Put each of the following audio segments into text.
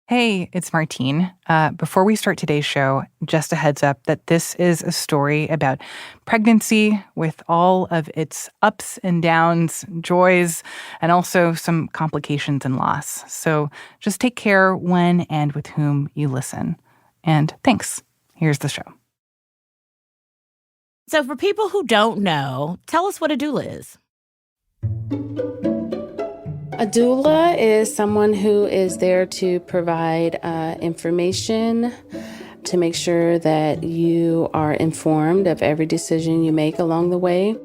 Hey, it's Martine. Before we start today's show, just a heads up that this is a story about pregnancy with all of its ups and downs, joys, and also some complications and loss. So just take care when and with whom you listen. And thanks. Here's the show. So for people who don't know, tell us what a doula is. A doula is someone who is there to provide information to make sure that you are informed of every decision you make along the way.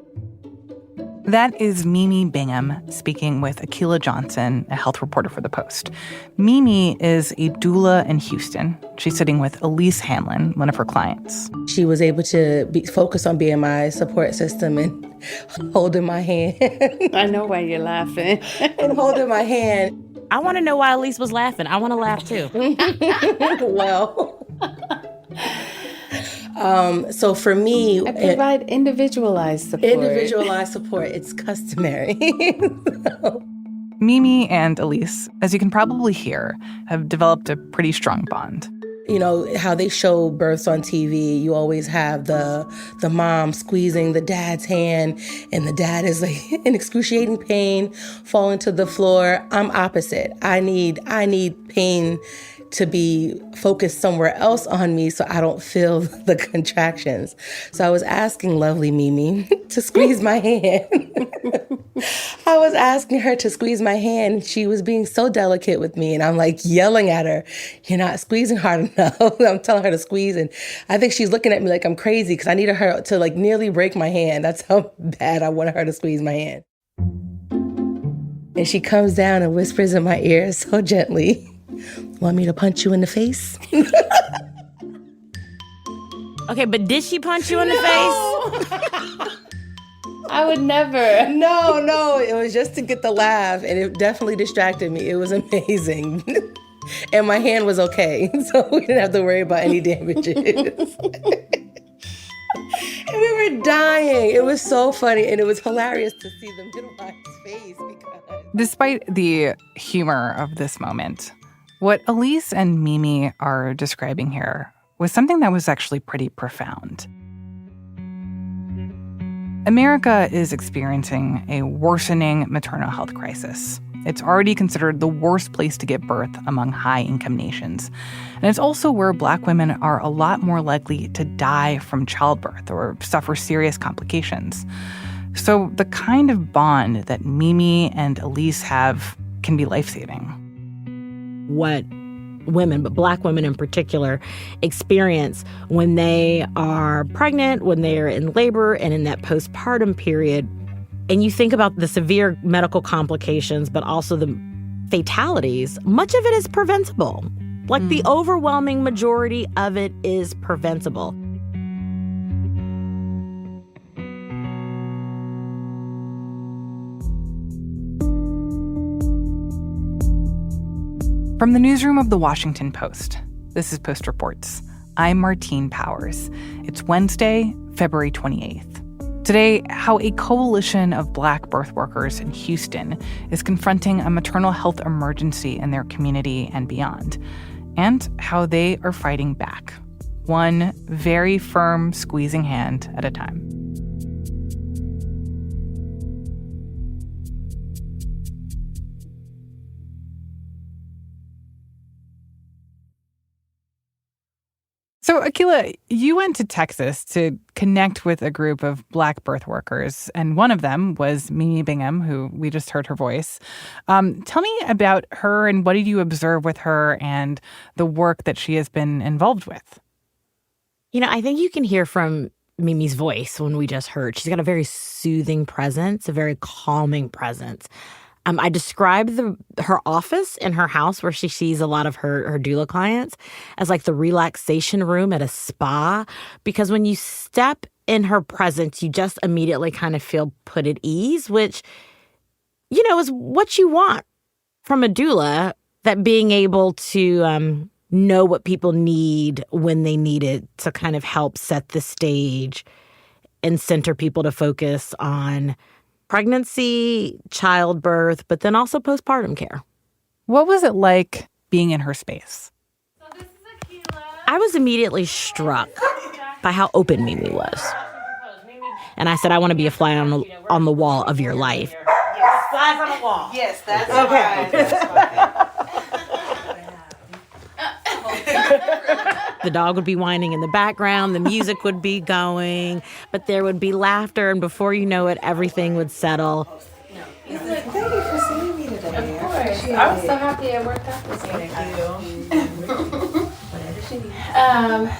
That is Mimi Bingham speaking with Akilah Johnson, a health reporter for The Post. Mimi is a doula in Houston. She's sitting with Elise Hanlon, one of her clients. She was able to focus on being my support system and holding my hand. I know why you're laughing. And holding my hand. I want to know why Elise was laughing. I want to laugh too. Well... So for me... I provide individualized support. Individualized support. It's customary. Mimi and Elise, as you can probably hear, have developed a pretty strong bond. You know, how they show births on TV, you always have the mom squeezing the dad's hand, and the dad is like in excruciating pain, falling to the floor. I'm opposite. I need pain to be focused somewhere else on me so I don't feel the contractions. So I was asking lovely Mimi to squeeze my hand. I was asking her to squeeze my hand. She was being so delicate with me, and I'm like yelling at her, "You're not squeezing hard enough." I'm telling her to squeeze, and I think she's looking at me like I'm crazy because I needed her to like nearly break my hand. That's how bad I wanted her to squeeze my hand. And she comes down and whispers in my ear so gently, "Want me to punch you in the face?" Okay, but did she punch you in the face? I would never. No, it was just to get the laugh, and it definitely distracted me. It was amazing. And my hand was okay, so we didn't have to worry about any damages. And we were dying. It was so funny, and it was hilarious to see the midwife's face. Because... Despite the humor of this moment, what Elise and Mimi are describing here was something that was actually pretty profound. America is experiencing a worsening maternal health crisis. It's already considered the worst place to give birth among high-income nations. And it's also where Black women are a lot more likely to die from childbirth or suffer serious complications. So the kind of bond that Mimi and Elise have can be life-saving. What women, but Black women in particular, experience when they are pregnant, when they are in labor, and in that postpartum period. And you think about the severe medical complications, but also the fatalities, much of it is preventable. Like the overwhelming majority of it is preventable. From the newsroom of The Washington Post, this is Post Reports. I'm Martine Powers. It's Wednesday, February 28th. Today, how a coalition of Black birth workers in Houston is confronting a maternal health emergency in their community and beyond, and how they are fighting back, one very firm squeezing hand at a time. So, Akilah, you went to Texas to connect with a group of Black birth workers, and one of them was Mimi Bingham, who we just heard her voice. Tell me about her, and what did you observe with her and the work that she has been involved with? You know, I think you can hear from Mimi's voice when we just heard. She's got a very soothing presence, a very calming presence. I described her office in her house where she sees a lot of her doula clients as like the relaxation room at a spa, because when you step in her presence, you just immediately kind of feel put at ease, which, you know, is what you want from a doula, that being able to know what people need when they need it to kind of help set the stage and center people to focus on pregnancy, childbirth, but then also postpartum care. What was it like being in her space. I was immediately struck by how open Mimi was. And I said, I want to be a fly on the wall of your life. Yes, flies on the wall. Yes, that's The dog would be whining in the background, the music would be going, but there would be laughter, and before you know it, everything would settle. Thank you for seeing me today. Of course. I was so happy it worked out this way. Thank you.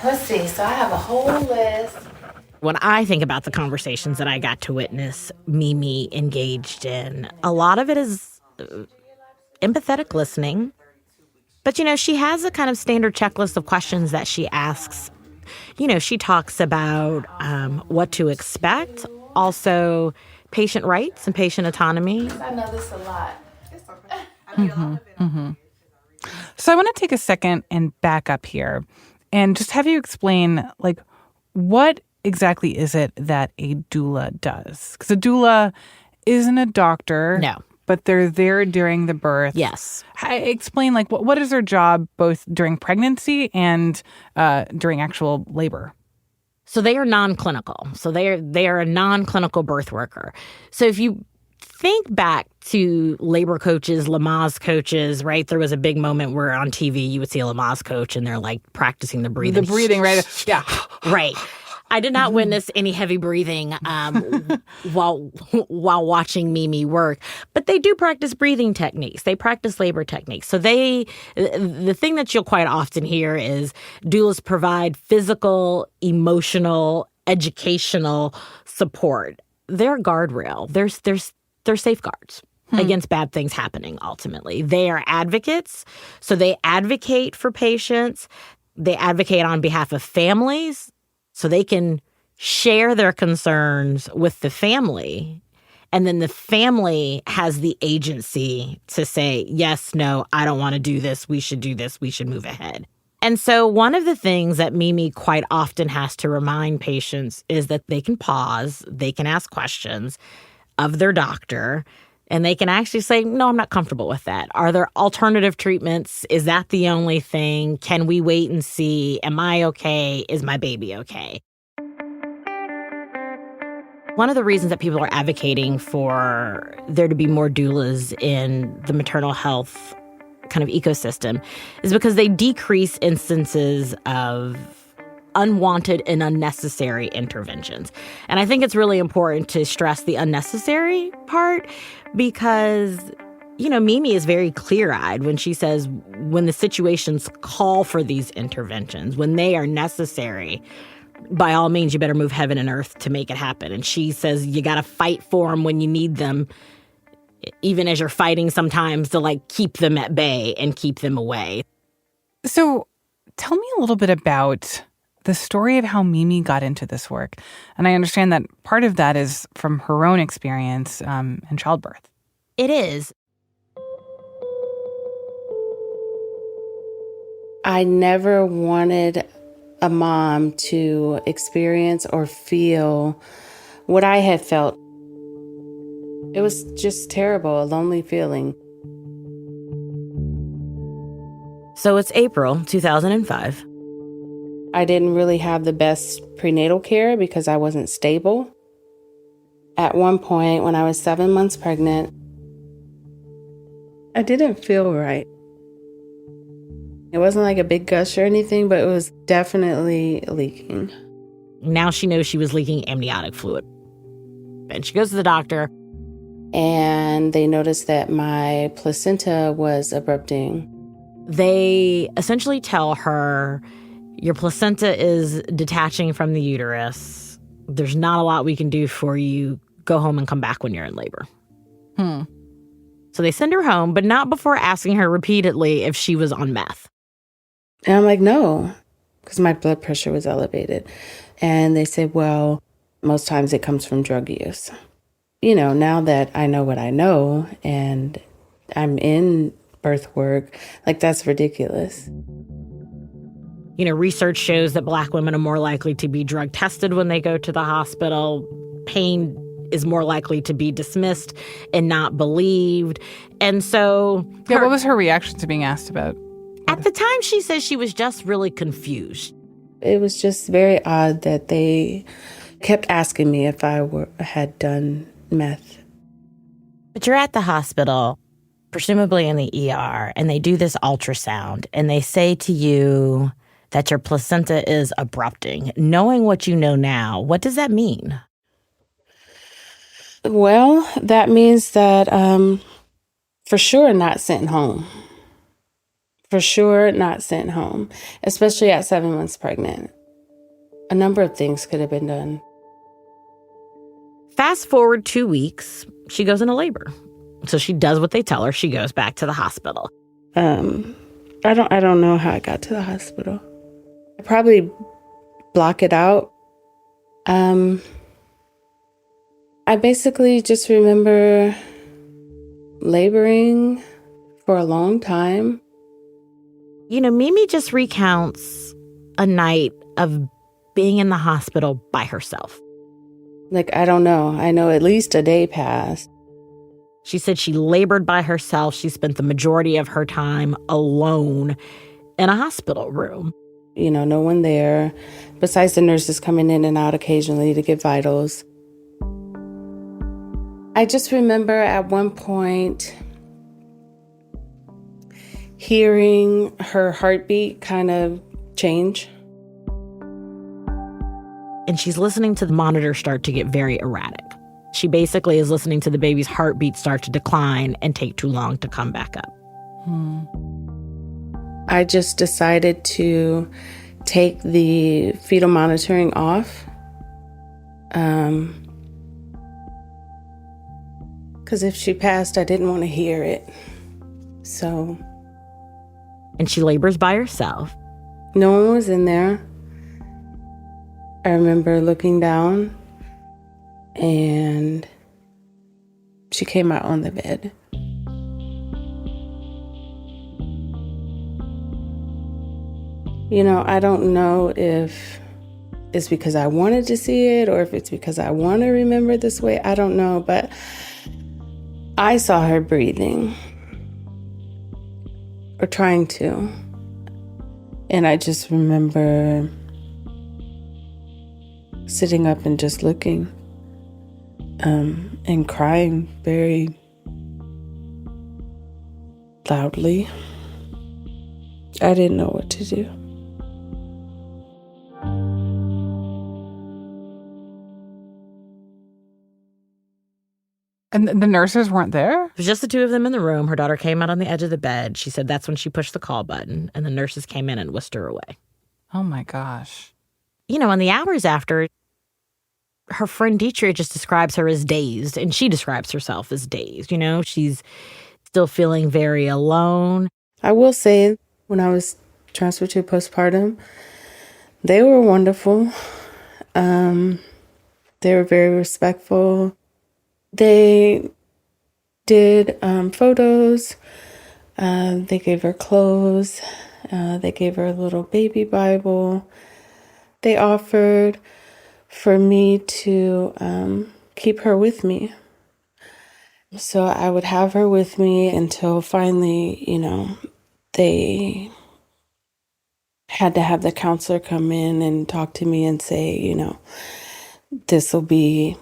Let's see. So I have a whole list. When I think about the conversations that I got to witness Mimi engaged in, a lot of it is empathetic listening. But, she has a kind of standard checklist of questions that she asks. She talks about what to expect, also patient rights and patient autonomy. I know this a lot. So I want to take a second and back up here and just have you explain, what exactly is it that a doula does? Because a doula isn't a doctor. No. But they're there during the birth. Yes. Explain, what is their job both during pregnancy and during actual labor? So they are non-clinical. So they are a non-clinical birth worker. So if you think back to labor coaches, Lamaze coaches, right? There was a big moment where on TV you would see a Lamaze coach and they're practicing the breathing. The breathing, right? Yeah. Right. I did not witness any heavy breathing while watching Mimi work, but they do practice breathing techniques. They practice labor techniques. So the thing that you'll quite often hear is doulas provide physical, emotional, educational support. They're a guardrail. They're safeguards against bad things happening. Ultimately, they are advocates. So they advocate for patients. They advocate on behalf of families. So they can share their concerns with the family. And then the family has the agency to say, yes, no, I don't want to do this. We should do this. We should move ahead. And so one of the things that Mimi quite often has to remind patients is that they can pause, they can ask questions of their doctor, and they can actually say, no, I'm not comfortable with that. Are there alternative treatments? Is that the only thing? Can we wait and see? Am I okay? Is my baby okay? One of the reasons that people are advocating for there to be more doulas in the maternal health kind of ecosystem is because they decrease instances of unwanted and unnecessary interventions. And I think it's really important to stress the unnecessary part because, Mimi is very clear-eyed when she says when the situations call for these interventions, when they are necessary, by all means, you better move heaven and earth to make it happen. And she says you got to fight for them when you need them, even as you're fighting sometimes to keep them at bay and keep them away. So tell me a little bit about the story of how Mimi got into this work. And I understand that part of that is from her own experience in childbirth. It is. I never wanted a mom to experience or feel what I had felt. It was just terrible, a lonely feeling. So it's April 2005. I didn't really have the best prenatal care because I wasn't stable. At one point, when I was 7 months pregnant, I didn't feel right. It wasn't like a big gush or anything, but it was definitely leaking. Now she knows she was leaking amniotic fluid. And she goes to the doctor. And they noticed that my placenta was abrupting. They essentially tell her, your placenta is detaching from the uterus. There's not a lot we can do for you. Go home and come back when you're in labor. So they send her home, but not before asking her repeatedly if she was on meth. And I'm like, no, because my blood pressure was elevated. And they said, well, most times it comes from drug use. Now that I know what I know and I'm in birth work, that's ridiculous. Research shows that Black women are more likely to be drug tested when they go to the hospital. Pain is more likely to be dismissed and not believed. And so... what was her reaction to being asked about At the time, she says she was just really confused. It was just very odd that they kept asking me if I had done meth. But you're at the hospital, presumably in the ER, and they do this ultrasound, and they say to you that your placenta is abrupting. Knowing what you know now, what does that mean? Well, that means that for sure not sent home. For sure not sent home, especially at 7 months pregnant. A number of things could have been done. Fast forward 2 weeks, she goes into labor. So she does what they tell her. She goes back to the hospital. I don't know how I got to the hospital. I probably block it out. I basically just remember laboring for a long time. You know, Mimi just recounts a night of being in the hospital by herself. Like, I don't know. I know at least a day passed. She said she labored by herself. She spent the majority of her time alone in a hospital room. You know, no one there, besides the nurses coming in and out occasionally to get vitals. I just remember at one point hearing her heartbeat kind of change. And she's listening to the monitor start to get very erratic. She basically is listening to the baby's heartbeat start to decline and take too long to come back up. I just decided to take the fetal monitoring off. Because if she passed, I didn't want to hear it. So. And she labors by herself. No one was in there. I remember looking down and she came out on the bed. You know, I don't know if it's because I wanted to see it or if it's because I want to remember this way. I don't know, but I saw her breathing or trying to. And I just remember sitting up and just looking and crying very loudly. I didn't know what to do. And the nurses weren't there? It was just the two of them in the room. Her daughter came out on the edge of the bed. She said that's when she pushed the call button, and the nurses came in and whisked her away. Oh, my gosh. You know, in the hours after, her friend Dietrich just describes her as dazed, and she describes herself as dazed. You know, she's still feeling very alone. I will say, when I was transferred to postpartum, they were wonderful. They were very respectful. They did photos. They gave her clothes. They gave her a little baby Bible. They offered for me to keep her with me. So I would have her with me until finally, you know, they had to have the counselor come in and talk to me and say, you know, this will be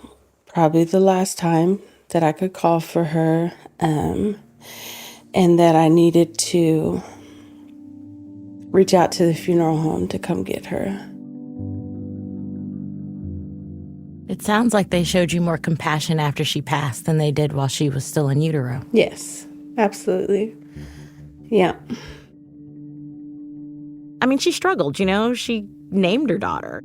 probably the last time that I could call for her, and that I needed to reach out to the funeral home to come get her. It sounds like they showed you more compassion after she passed than they did while she was still in utero. Yes, absolutely. Yeah. I mean, she struggled, you know? She named her daughter.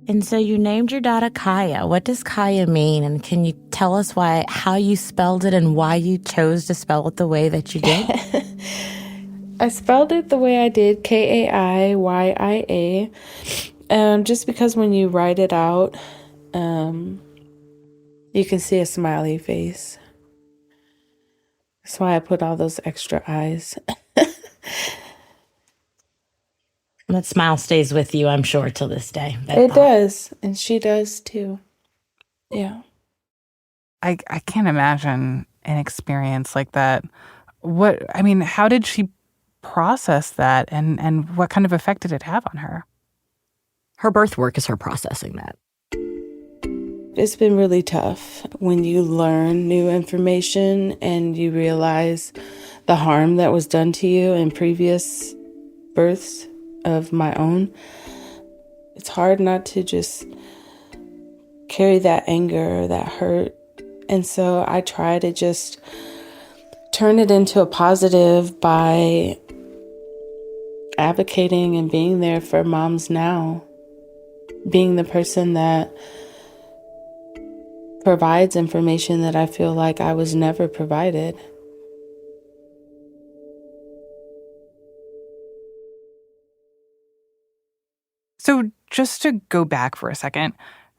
And so you named your daughter Kaya. What does Kaya mean? And can you tell us how you spelled it and why you chose to spell it the way that you did? I spelled it the way I did, Kaiya. Just because when you write it out, you can see a smiley face. That's why I put all those extra eyes. That smile stays with you, I'm sure, till this day. It does. And she does too. Yeah. I can't imagine an experience like that. How did she process that, and what kind of effect did it have on her? Her birth work is her processing that. It's been really tough when you learn new information and you realize the harm that was done to you in previous births of my own. It's hard not to just carry that anger, that hurt. And so I try to just turn it into a positive by advocating and being there for moms now, being the person that provides information that I feel like I was never provided. So just to go back for a second,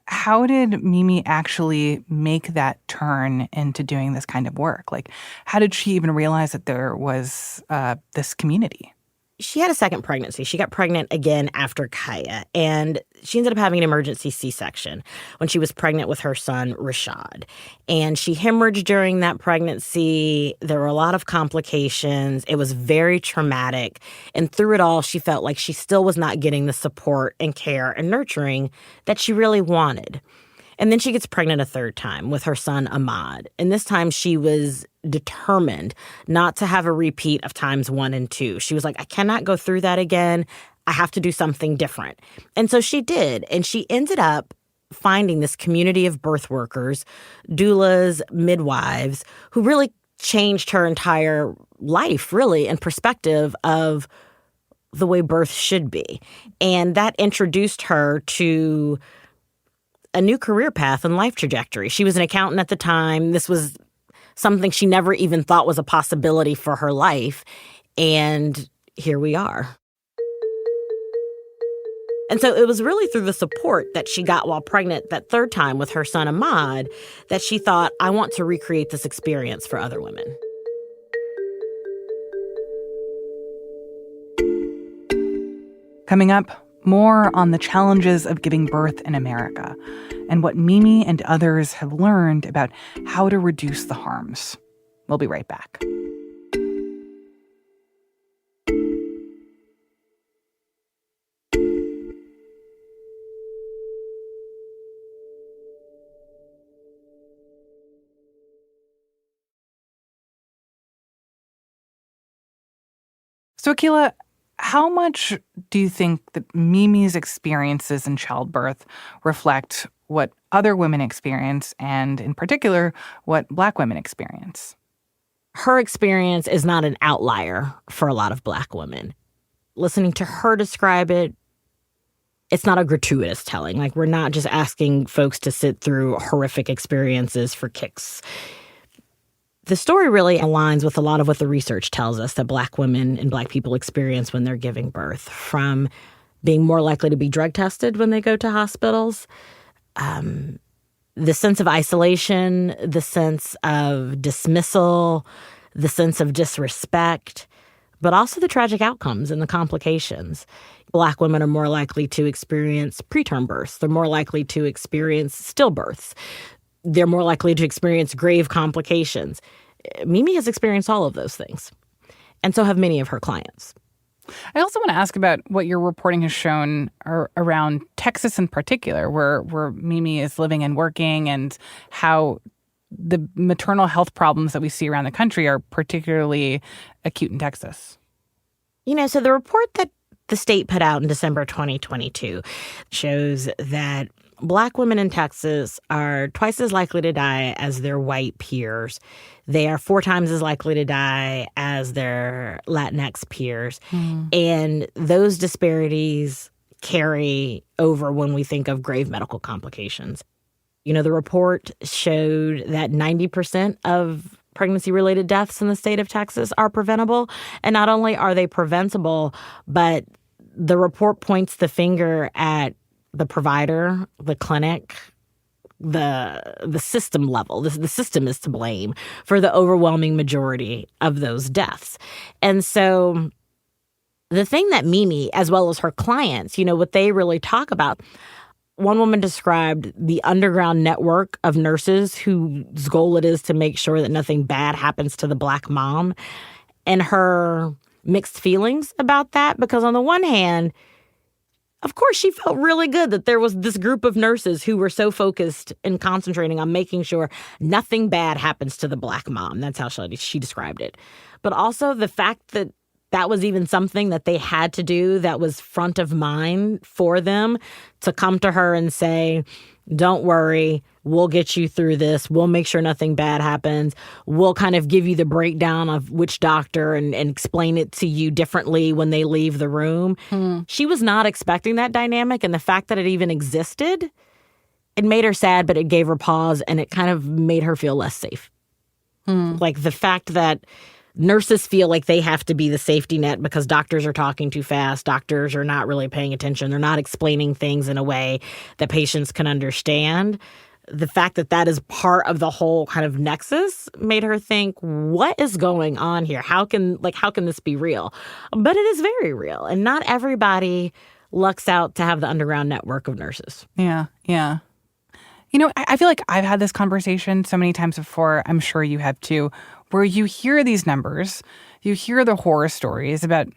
how did Mimi actually make that turn into doing this kind of work? Like, how did she even realize that there was this community? She had a second pregnancy. She got pregnant again after Kaya, and she ended up having an emergency C-section when she was pregnant with her son, Rashad. And she hemorrhaged during that pregnancy. There were a lot of complications. It was very traumatic. And through it all, she felt like she still was not getting the support and care and nurturing that she really wanted. And then she gets pregnant a third time with her son, Ahmad. And this time she was determined not to have a repeat of times 1 and 2. She was like, I cannot go through that again. I have to do something different. And so she did. And she ended up finding this community of birth workers, doulas, midwives, who really changed her entire life, really, and perspective of the way birth should be. And that introduced her to a new career path and life trajectory. She was an accountant at the time. This was something she never even thought was a possibility for her life. And here we are. And so it was really through the support that she got while pregnant that third time with her son Ahmad that she thought, I want to recreate this experience for other women. Coming up, more on the challenges of giving birth in America and what Mimi and others have learned about how to reduce the harms. We'll be right back. So, Akilah, how much do you think that Mimi's experiences in childbirth reflect what other women experience, and in particular, what Black women experience? Her experience is not an outlier for a lot of Black women. Listening to her describe it, it's not a gratuitous telling. Like, we're not just asking folks to sit through horrific experiences for kicks. The story really aligns with a lot of what the research tells us that Black women and Black people experience when they're giving birth, from being more likely to be drug tested when they go to hospitals, the sense of isolation, the sense of dismissal, the sense of disrespect, but also the tragic outcomes and the complications. Black women are more likely to experience preterm births. They're more likely to experience stillbirths. They're more likely to experience grave complications. Mimi has experienced all of those things, and so have many of her clients. I also want to ask about what your reporting has shown around Texas in particular, where Mimi is living and working, and how the maternal health problems that we see around the country are particularly acute in Texas. You know, so the report that the state put out in December 2022 shows that Black women in Texas are twice as likely to die as their white peers. They are 4 times as likely to die as their Latinx peers. And those disparities carry over when we think of grave medical complications. You know, the report showed that 90% of pregnancy-related deaths in the state of Texas are preventable. And not only are they preventable, but the report points the finger at the provider, the clinic, the system level. The system is to blame for the overwhelming majority of those deaths. And so the thing that Mimi, as well as her clients, you know, what they really talk about, one woman described the underground network of nurses whose goal it is to make sure that nothing bad happens to the Black mom. And her mixed feelings about that, because on the one hand, of course, she felt really good that there was this group of nurses who were so focused and concentrating on making sure nothing bad happens to the Black mom. That's how she described it. But also the fact that that was even something that they had to do, that was front of mind for them, to come to her and say, don't worry, we'll get you through this. We'll make sure nothing bad happens. We'll kind of give you the breakdown of which doctor and explain it to you differently when they leave the room. She was not expecting that dynamic. And the fact that it even existed, it made her sad, but it gave her pause, and it kind of made her feel less safe. Like the fact that nurses feel like they have to be the safety net because doctors are talking too fast. Doctors are not really paying attention. They're not explaining things in a way that patients can understand. The fact that that is part of the whole kind of nexus made her think, what is going on here? How can this be real? But it is very real. And not everybody lucks out to have the underground network of nurses. Yeah. You know, I feel like I've had this conversation so many times before, I'm sure you have too, where you hear these numbers, you hear the horror stories about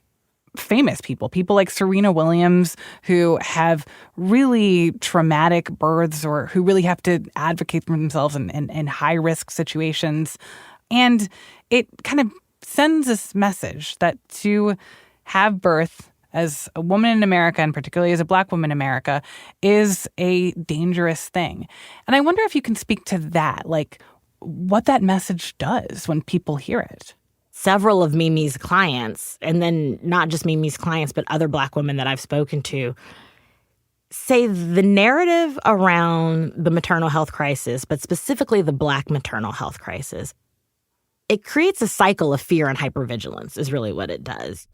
famous people like Serena Williams, who have really traumatic births or who really have to advocate for themselves in high-risk situations. And it kind of sends this message that to have birth as a woman in America, and particularly as a Black woman in America, is a dangerous thing. And I wonder if you can speak to that, like what that message does when people hear it. Several of Mimi's clients, and then not just Mimi's clients, but other Black women that I've spoken to, say the narrative around the maternal health crisis, but specifically the Black maternal health crisis, it creates a cycle of fear and hypervigilance is really what it does.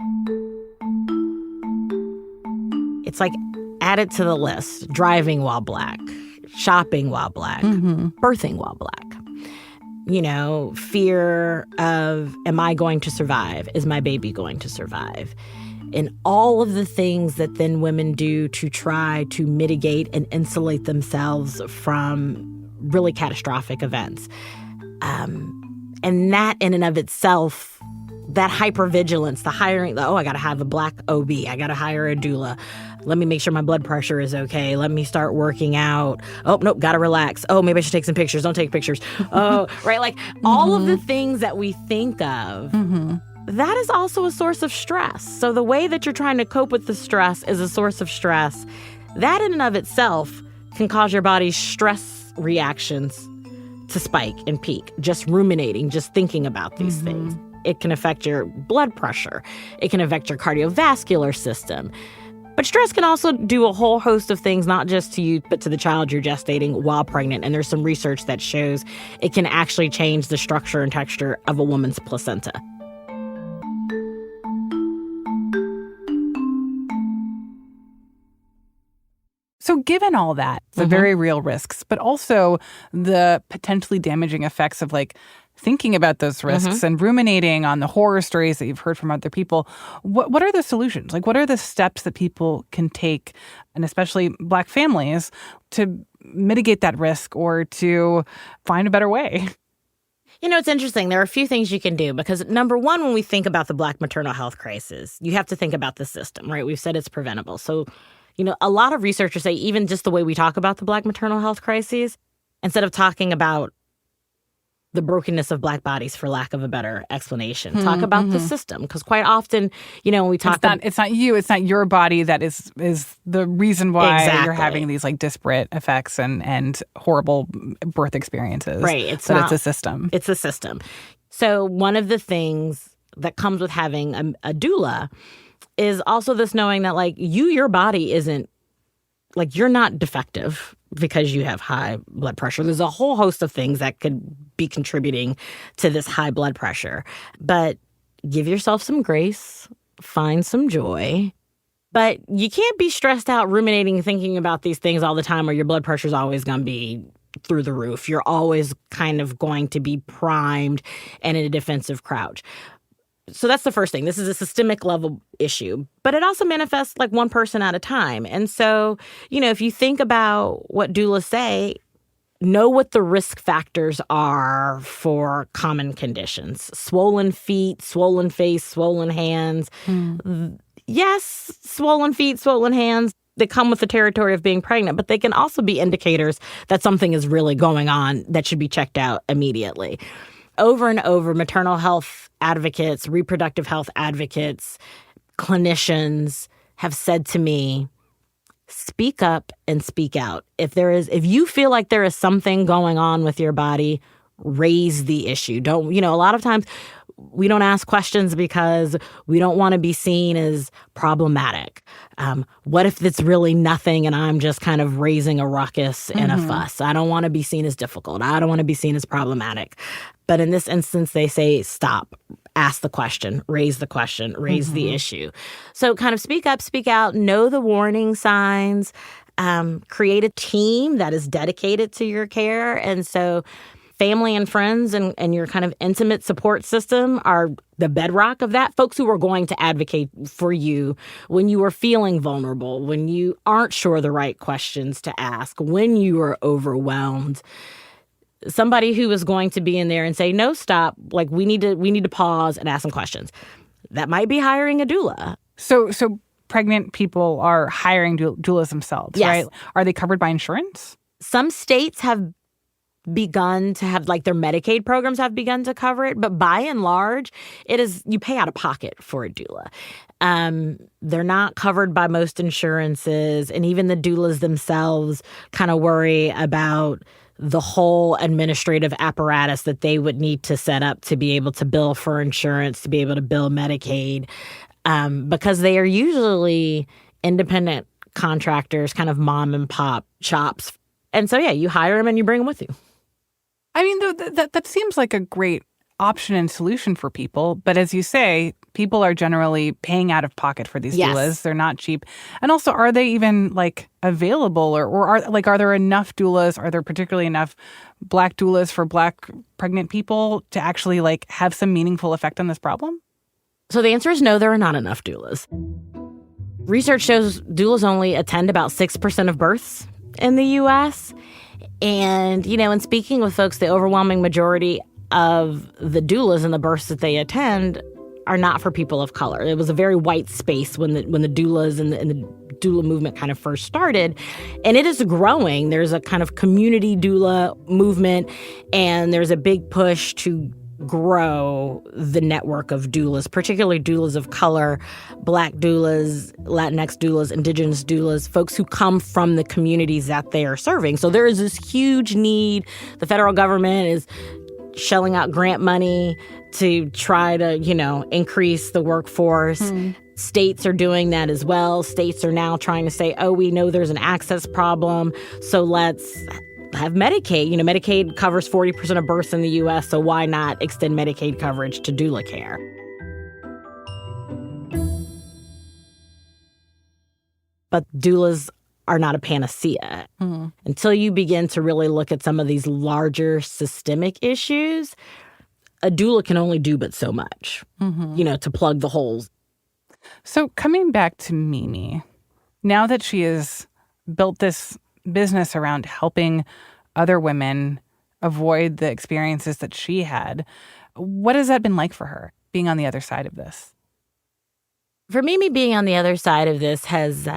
It's like added to the list: driving while Black, shopping while Black, birthing while Black. You know, fear of, am I going to survive? Is my baby going to survive? And all of the things that then women do to try to mitigate and insulate themselves from really catastrophic events. And that in and of itself, that hypervigilance, I got to have a Black OB. I got to hire a doula. Let me make sure my blood pressure is okay. Let me start working out. Oh, nope, got to relax. Oh, maybe I should take some pictures. Don't take pictures. Oh, right? Like all of the things that we think of, that is also a source of stress. So the way that you're trying to cope with the stress is a source of stress. That in and of itself can cause your body's stress reactions to spike and peak. Just ruminating, just thinking about these things. It can affect your blood pressure. It can affect your cardiovascular system. But stress can also do a whole host of things, not just to you, but to the child you're gestating while pregnant. And there's some research that shows it can actually change the structure and texture of a woman's placenta. So given all that, the very real risks, but also the potentially damaging effects of like thinking about those risks and ruminating on the horror stories that you've heard from other people, what are the solutions? Like, what are the steps that people can take, and especially Black families, to mitigate that risk or to find a better way? You know, it's interesting. There are a few things you can do because, number one, when we think about the Black maternal health crisis, you have to think about the system, right? We've said it's preventable. So, you know, a lot of researchers say even just the way we talk about the Black maternal health crisis, instead of talking about the brokenness of Black bodies, for lack of a better explanation, talk about the system. Because quite often, you know, when we talk it's not you, it's not your body that is the reason why you're having these like disparate effects and horrible birth experiences. Right. It's a system. It's a system. So one of the things that comes with having a doula is also this knowing that like your body isn't, like, you're not defective because you have high blood pressure. There's a whole host of things that could be contributing to this high blood pressure. But give yourself some grace, find some joy. But you can't be stressed out, ruminating, thinking about these things all the time, or your blood pressure is always going to be through the roof. You're always kind of going to be primed and in a defensive crouch. So that's the first thing. This is a systemic level issue, but it also manifests like one person at a time. And so, you know, if you think about what doulas say, know what the risk factors are for common conditions. Swollen feet, swollen face, swollen hands. Yes, swollen feet, swollen hands, they come with the territory of being pregnant, but they can also be indicators that something is really going on that should be checked out immediately. Over and over, maternal health advocates, reproductive health advocates, clinicians have said to me, speak up and speak out. If you feel like there is something going on with your body, raise the issue. A lot of times we don't ask questions because we don't want to be seen as problematic. What if it's really nothing and I'm just kind of raising a ruckus and a fuss? I don't want to be seen as difficult. I don't want to be seen as problematic. But in this instance, they say, stop, ask the question, raise the issue. So kind of speak up, speak out, know the warning signs, create a team that is dedicated to your care. And so family and friends and your kind of intimate support system are the bedrock of that. Folks who are going to advocate for you when you are feeling vulnerable, when you aren't sure the right questions to ask, when you are overwhelmed. Somebody who is going to be in there and say, no, stop, like we need to pause and ask some questions. That might be hiring a doula. So pregnant people are hiring doulas themselves, yes. Right? Are they covered by insurance? Some states have begun to have, like, their Medicaid programs have begun to cover it, but by and large, it is, you pay out of pocket for a doula. They're not covered by most insurances, and even the doulas themselves kind of worry about the whole administrative apparatus that they would need to set up to be able to bill for insurance, to be able to bill Medicaid, because they are usually independent contractors, kind of mom and pop shops. And so, yeah, you hire them and you bring them with you. I mean, that seems like a great option and solution for people. But as you say, people are generally paying out of pocket for these doulas. They're not cheap. And also, are they even available or are there enough doulas? Are there particularly enough Black doulas for Black pregnant people to actually have some meaningful effect on this problem? So the answer is no, there are not enough doulas. Research shows doulas only attend about 6% of births in the U.S. And, in speaking with folks, the overwhelming majority of the doulas and the births that they attend are not for people of color. It was a very white space when the doulas and the doula movement kind of first started. And it is growing. There's a kind of community doula movement, and there's a big push to grow the network of doulas, particularly doulas of color, Black doulas, Latinx doulas, Indigenous doulas, folks who come from the communities that they are serving. So there is this huge need. The federal government is shelling out grant money to try to, increase the workforce. States are doing that as well. States are now trying to say, oh, we know there's an access problem, so let's have Medicaid. Medicaid covers 40% of births in the U.S., so why not extend Medicaid coverage to doula care? But doulas are not a panacea. Until you begin to really look at some of these larger systemic issues, a doula can only do but so much, to plug the holes. So coming back to Mimi, now that she has built this business around helping other women avoid the experiences that she had, what has that been like for her, being on the other side of this? For Mimi, being on the other side of this has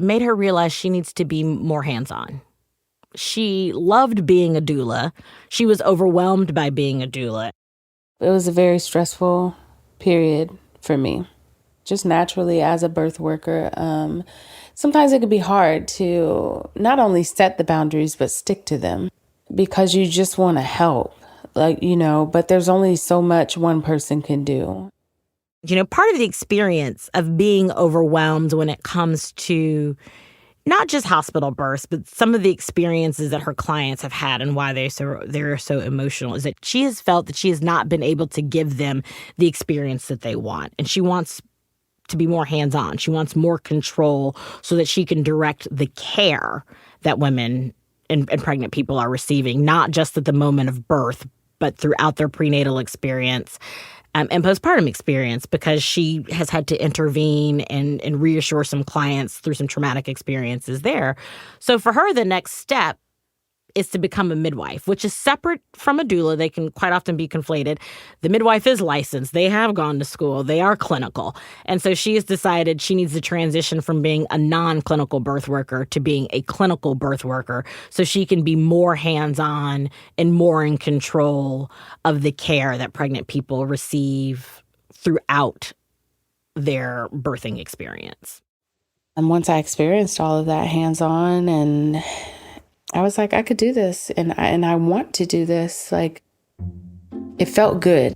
made her realize she needs to be more hands-on. She loved being a doula. She was overwhelmed by being a doula. It was a very stressful period for me. Just naturally, as a birth worker, sometimes it could be hard to not only set the boundaries, but stick to them because you just want to help, but there's only so much one person can do. Part of the experience of being overwhelmed when it comes to not just hospital births, but some of the experiences that her clients have had and why they're so emotional is that she has felt that she has not been able to give them the experience that they want. And she wants to be more hands-on. She wants more control so that she can direct the care that women and pregnant people are receiving, not just at the moment of birth, but throughout their prenatal experience and postpartum experience, because she has had to intervene and reassure some clients through some traumatic experiences there. So for her, the next step is to become a midwife, which is separate from a doula. They can quite often be conflated. The midwife is licensed. They have gone to school. They are clinical. And so she has decided she needs to transition from being a non-clinical birth worker to being a clinical birth worker so she can be more hands-on and more in control of the care that pregnant people receive throughout their birthing experience. And once I experienced all of that hands-on, and I was like, I could do this, and I want to do this. Like, it felt good.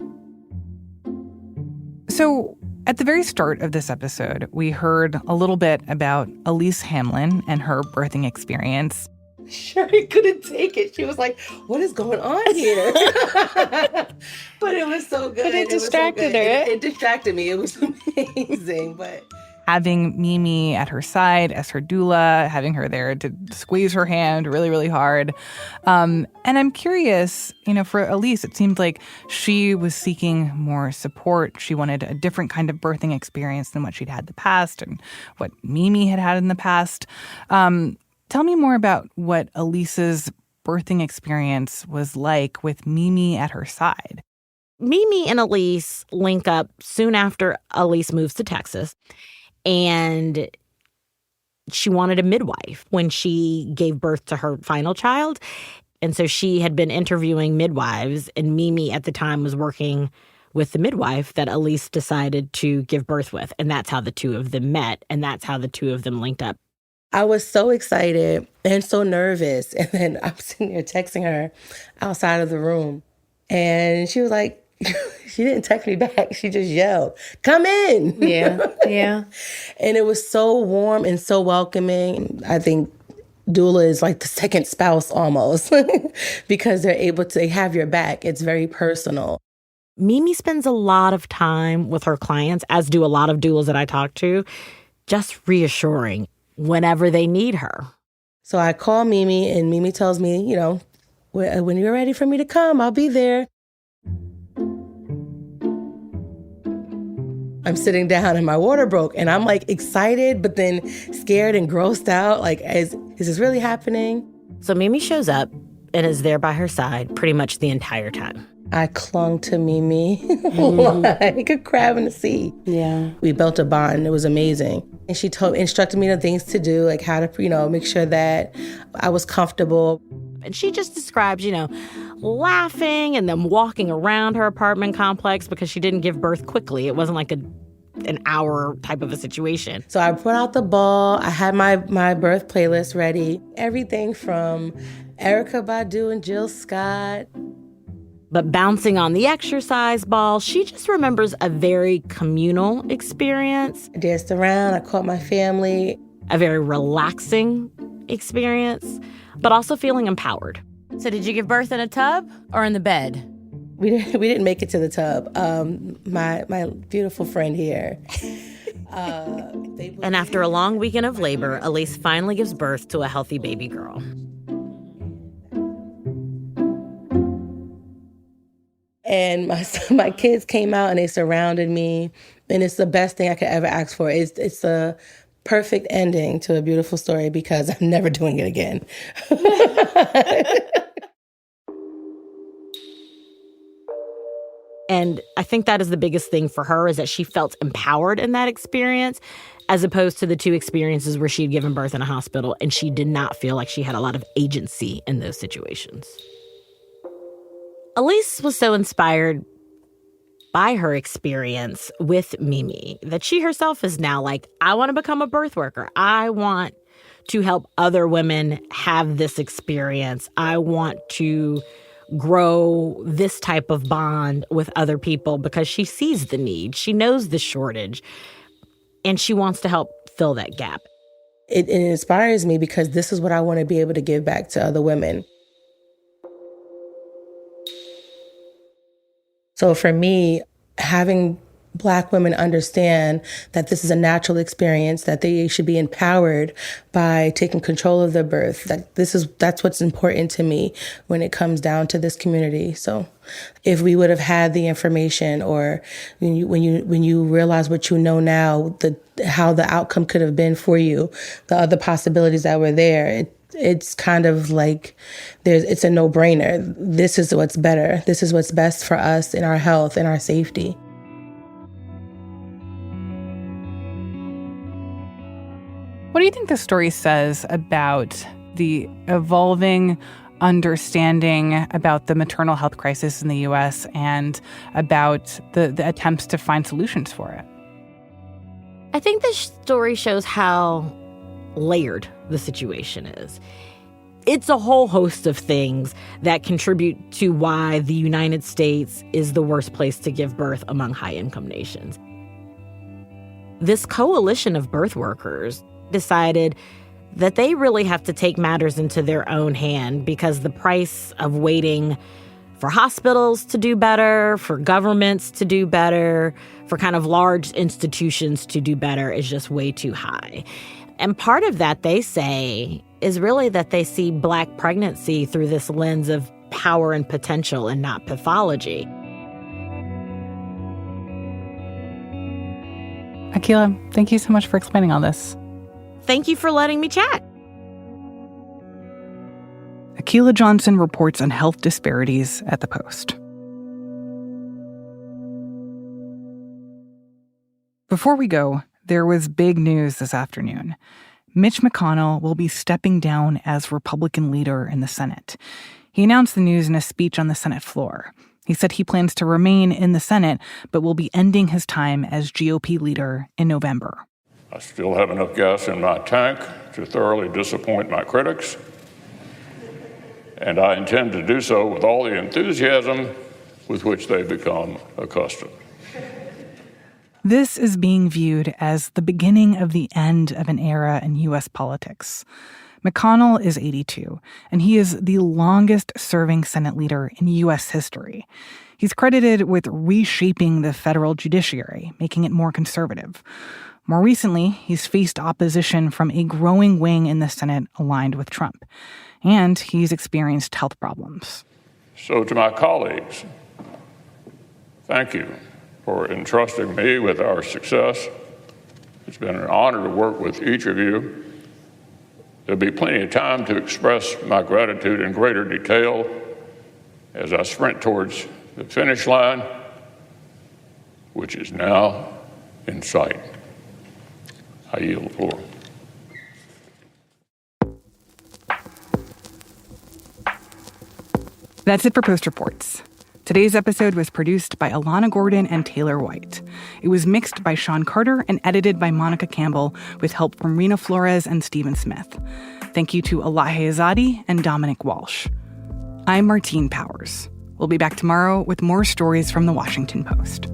So at the very start of this episode, we heard a little bit about Elise Hamlin and her birthing experience. Sherry couldn't take it. She was like, what is going on here? But it was so good. But it distracted her. It distracted me. It was amazing. But Having Mimi at her side as her doula, having her there to squeeze her hand really, really hard. And I'm curious, for Elise, it seemed like she was seeking more support. She wanted a different kind of birthing experience than what she'd had in the past and what Mimi had had in the past. Tell me more about what Elise's birthing experience was like with Mimi at her side. Mimi and Elise link up soon after Elise moves to Texas. And she wanted a midwife when she gave birth to her final child. And so she had been interviewing midwives, and Mimi at the time was working with the midwife that Elise decided to give birth with. And that's how the two of them met, and that's how the two of them linked up. I was so excited and so nervous. And then I'm sitting there texting her outside of the room. And she was like, she didn't text me back. She just yelled, come in. Yeah. And it was so warm and so welcoming. I think doula is like the second spouse almost because they have your back. It's very personal. Mimi spends a lot of time with her clients, as do a lot of doulas that I talk to, just reassuring whenever they need her. So I call Mimi, and Mimi tells me, when you're ready for me to come, I'll be there. I'm sitting down and my water broke, and I'm like excited, but then scared and grossed out. Like, is this really happening? So Mimi shows up and is there by her side pretty much the entire time. I clung to Mimi like a crab in the sea. Yeah. We built a bond. It was amazing. And she instructed me the things to do, like how to, make sure that I was comfortable. And she just describes, laughing and then walking around her apartment complex because she didn't give birth quickly. It wasn't like an hour type of a situation. So I put out the ball. I had my birth playlist ready. Everything from Erykah Badu and Jill Scott. But bouncing on the exercise ball, she just remembers a very communal experience. I danced around. I caught my family. A very relaxing experience, but also feeling empowered. So did you give birth in a tub or in the bed? We didn't make it to the tub. My beautiful friend here. And after a long weekend of labor, Elise finally gives birth to a healthy baby girl. And my kids came out and they surrounded me, and it's the best thing I could ever ask for. It's a perfect ending to a beautiful story because I'm never doing it again. And I think that is the biggest thing for her, is that she felt empowered in that experience, as opposed to the two experiences where she had given birth in a hospital and she did not feel like she had a lot of agency in those situations. Elise was so inspired by her experience with Mimi that she herself is now like, I want to become a birth worker. I want to help other women have this experience. I want to grow this type of bond with other people because she sees the need. She knows the shortage, and she wants to help fill that gap. It inspires me because this is what I want to be able to give back to other women. So for me, having Black women understand that this is a natural experience, that they should be empowered by taking control of their birth, that's what's important to me when it comes down to this community. So if we would have had the information, or when you realize what you know now, how the outcome could have been for you, the other possibilities that were there, It's kind of like it's a no-brainer. This is what's better. This is what's best for us in our health and our safety. What do you think the story says about the evolving understanding about the maternal health crisis in the U.S. and about the attempts to find solutions for it? I think this story shows how layered the situation is. It's a whole host of things that contribute to why the United States is the worst place to give birth among high-income nations. This coalition of birth workers decided that they really have to take matters into their own hand because the price of waiting for hospitals to do better, for governments to do better, for kind of large institutions to do better is just way too high. And part of that, they say, is really that they see Black pregnancy through this lens of power and potential and not pathology. Akilah, thank you so much for explaining all this. Thank you for letting me chat. Akilah Johnson reports on health disparities at The Post. Before we go, there was big news this afternoon. Mitch McConnell will be stepping down as Republican leader in the Senate. He announced the news in a speech on the Senate floor. He said he plans to remain in the Senate, but will be ending his time as GOP leader in November. I still have enough gas in my tank to thoroughly disappoint my critics, and I intend to do so with all the enthusiasm with which they become accustomed. This is being viewed as the beginning of the end of an era in U.S. politics. McConnell is 82, and he is the longest-serving Senate leader in U.S. history. He's credited with reshaping the federal judiciary, making it more conservative. More recently, he's faced opposition from a growing wing in the Senate aligned with Trump, and he's experienced health problems. So to my colleagues, thank you for entrusting me with our success. It's been an honor to work with each of you. There'll be plenty of time to express my gratitude in greater detail as I sprint towards the finish line, which is now in sight. I yield the floor. That's it for Post Reports. Today's episode was produced by Alana Gordon and Taylor White. It was mixed by Sean Carter and edited by Monica Campbell with help from Rena Flores and Stephen Smith. Thank you to Elahe Azadi and Dominic Walsh. I'm Martine Powers. We'll be back tomorrow with more stories from the Washington Post.